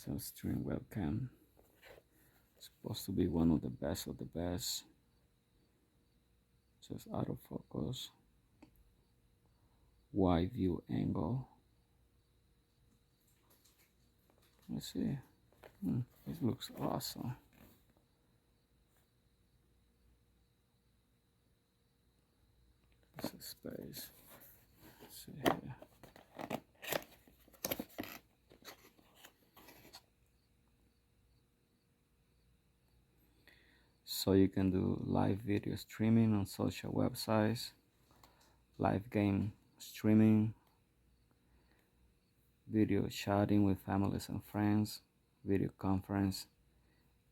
That's a stream webcam. It's supposed to be one of the best of the best. Just autofocus, wide view angle. Let's see. This looks awesome. This is space. Let's see here. So you can do live video streaming on social websites, live game streaming, video chatting with families and friends, video conference,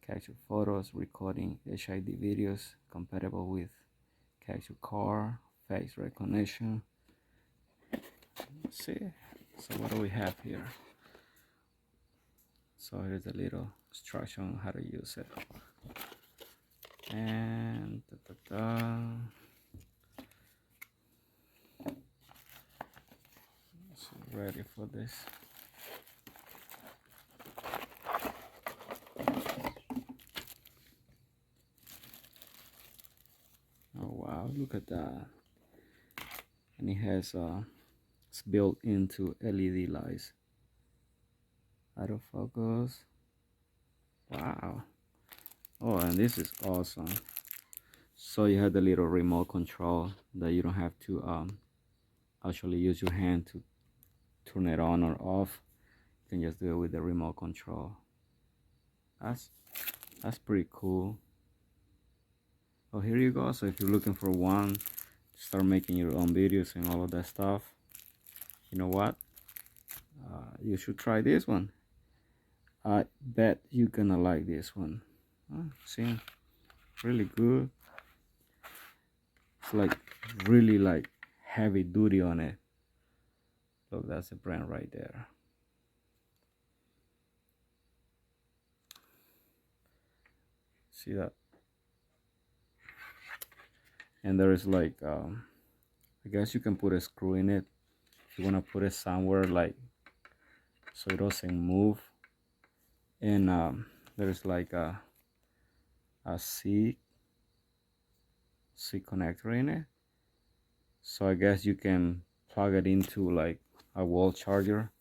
capture photos, recording HID videos compatible with capture car, face recognition. Let's see. So what do we have here? So here's a little instruction on how to use it. And So ready for this. Oh wow, look at that. And it has it's built into LED lights. Autofocus. Wow. Oh, and this is awesome. So you have the little remote control that you don't have to actually use your hand to turn it on or off. You can just do it with the remote control. That's pretty cool. Oh, here you go. So if you're looking for one, start making your own videos and all of that stuff, you know what? You should try this one. I bet you're gonna like this one. See, really good. It's like really like heavy duty on it. Look, that's the brand right there. See that? And there is like I guess you can put a screw in it if you want to put it somewhere, like so it doesn't move. And there's like a C connector in it, so I guess you can plug it into like a wall charger,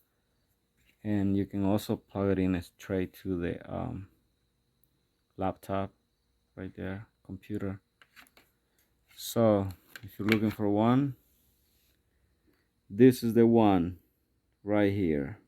and you can also plug it in straight to the laptop right there, computer. So if you're looking for one, this is the one right here.